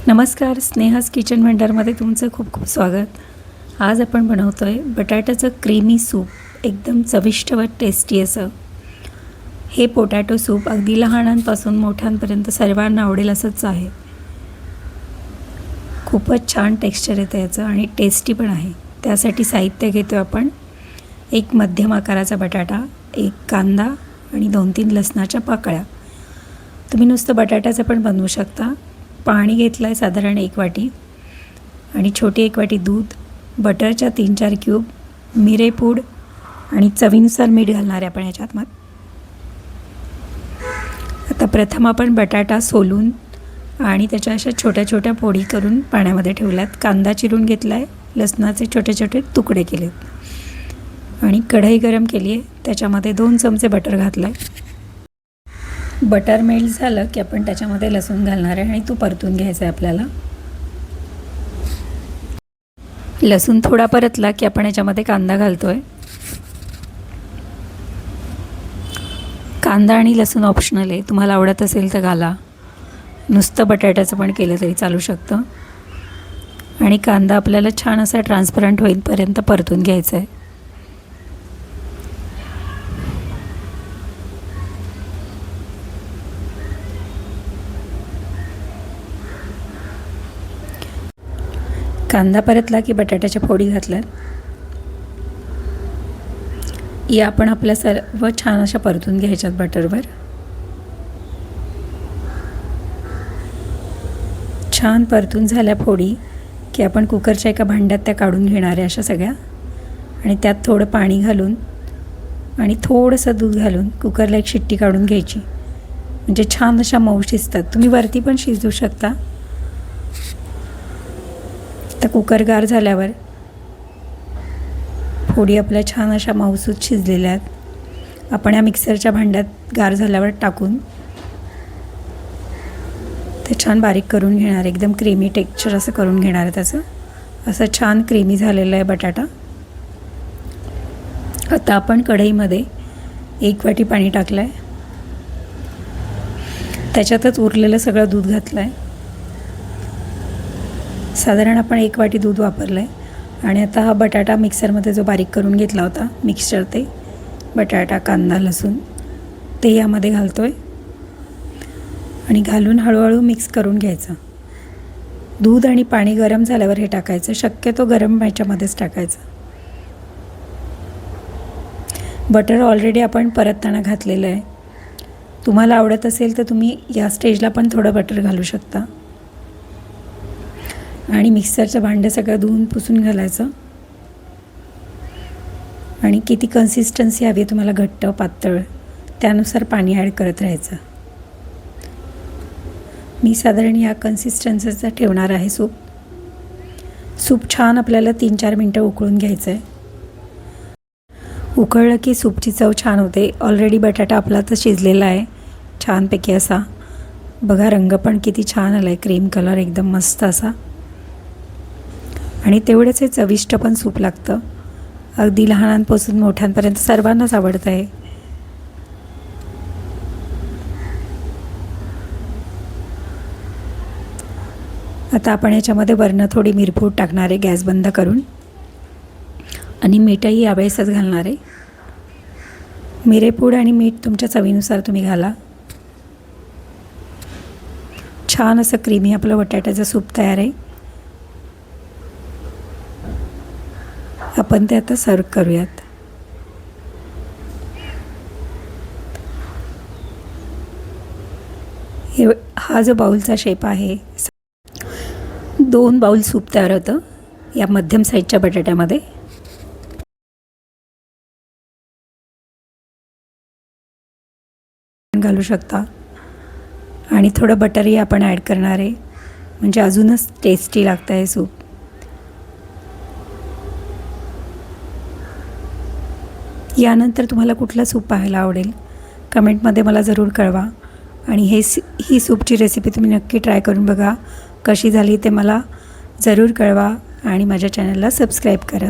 नमस्कार, स्नेहास किचन व्हेंडरमध्ये तुमचं खूप खूप स्वागत। आज आपण बनवतो आहे बटाट्याचं क्रीमी सूप, एकदम चविष्ट व टेस्टी असं। हे पोटॅटो सूप अगदी लहानांपासून मोठ्यांपर्यंत सर्वांना आवडेल असंच आहे। खूपच छान टेक्स्चर येतं याचं आणि टेस्टी पण आहे। त्यासाठी साहित्य घेतो आपण एक मध्यम आकाराचा बटाटा, एक कांदा आणि 2-3 लसणाच्या पाकळ्या। तुम्ही नुसतं बटाट्याचं पण बनवू शकता। पाणी घेतलं आहे साधारण 1 वाटी आणि छोटी 1 वाटी दूध, बटरच्या 3-4 क्यूब, मिरेपूड आणि चवीनुसार मीठ घालणार आहे आपण याच्यात। मग आता प्रथम आपण बटाटा सोलून आणि त्याच्या अशा छोट्या छोट्या पोळी करून पाण्यामध्ये ठेवल्यात। कांदा चिरून घेतला आहे, लसणाचे छोटे छोटे तुकडे केलेत आणि कढई गरम केली आहे, त्याच्यामध्ये 2 चमचे बटर घातलं आहे। बटर मेल्ट झालं की आपण त्याच्यामध्ये लसूण घालणार आहे आणि तो परतून घ्यायचा आहे आपल्याला। लसूण थोडा परतला की आपण याच्यामध्ये कांदा घालतोय। कांदा आणि लसूण ऑप्शनल आहे, तुम्हाला आवडत असेल तर घाला, नुसतं बटाट्याचं पण केलं तरी चालू शकतं। आणि कांदा आपल्याला छान असा ट्रान्सपरंट होईपर्यंत परतून घ्यायचा आहे। कांदा परतला की बटाट्याच्या फोडी घातल्यात, या आपण आपल्या सर्व छान अशा परतून घ्यायच्यात बटरवर। छान परतून झाल्या फोडी की आपण कुकरच्या एका भांड्यात त्या काढून घेणार आहे अशा सगळ्या, आणि त्यात थोडं पाणी घालून आणि थोडंसं दूध घालून कुकरला एक शिट्टी काढून घ्यायची, म्हणजे छान अशा मऊ शिजतात। तुम्ही वरती पण शिजवू शकता। तर कुकर गार झाल्यावर फोडी आपल्या छान अशा मऊसूत शिजलेल्या आहेत, आपण या मिक्सरच्या भांड्यात गार झाल्यावर टाकून ते छान बारीक करून घेणार, एकदम क्रीमी टेक्स्चर असं करून घेणार आहे त्याचं। असं छान क्रीमी झालेलं आहे बटाटा। आता आपण कढईमध्ये 1 वाटी पाणी टाकलं आहे, त्याच्यातच उरलेलं सगळं दूध घातलं आहे। साधारण आपण 1 वाटी दूध वापरलं आहे आणि आता हा बटाटा मिक्सरमध्ये जो बारीक करून घेतला होता मिक्सचर, ते बटाटा, कांदा, लसूण ते यामध्ये घालतो आहे आणि घालून हळूहळू मिक्स करून घ्यायचं। दूध आणि पाणी गरम झाल्यावर हे टाकायचं, शक्यतो गरम ह्याच्यामध्येच टाकायचं। बटर ऑलरेडी आपण परतताना घातलेलं आहे, तुम्हाला आवडत असेल तर तुम्ही या स्टेजला पण थोडं बटर घालू शकता। आणि मिक्सरचं भांडं सगळं धुवून पुसून घालायचं आणि किती कन्सिस्टन्सी हवी आहे तुम्हाला, घट्ट पातळ, त्यानुसार पाणी ॲड करत राहायचं। मी साधारण या कन्सिस्टन्सीचं ठेवणार आहे सूप। सूप छान आपल्याला 3-4 मिनटं उकळून घ्यायचं आहे। उकळलं की सूपची चव छान होते। ऑलरेडी बटाटा आपला तर शिजलेला आहे छानपैकी असा, बघा रंग पण किती छान आला आहे, क्रीम कलर एकदम मस्त असा, आणि तेवढंच हे चविष्ट पण सूप लागतं। अगदी लहानांपासून मोठ्यांपर्यंत सर्वांनाच आवडतं आहे। आता आपण याच्यामध्ये वरनं थोडी मिरपूड टाकणार आहे गॅस बंद करून, आणि मीठही यावेळेसच घालणार आहे। मिरेपूड आणि मीठ तुमच्या चवीनुसार तुम्ही घाला। छान असं क्रीमी आपलं बटाट्याचं सूप तयार आहे। आपण ते आता सर्व करूयात। हा जो बाउलचा शेप आहे, 2 बाउल सूप तयार होतं या मध्यम साईजच्या बटाट्यामध्ये। घालू शकता आणि थोडं बटरही आपण ॲड करणार आहे, म्हणजे अजूनच टेस्टी लागतं आहे सूप। यानंतर तुम्हाला कुठलं सूप पाहायला आवडेल कमेंटमध्ये मला ज़रूर कळवा, आणि ही सूपची रेसिपी तुम्ही नक्की ट्राय करून बघा, कशी झाली ते मला ज़रूर कळवा आणि माझ्या चॅनलला सबस्क्राईब करा।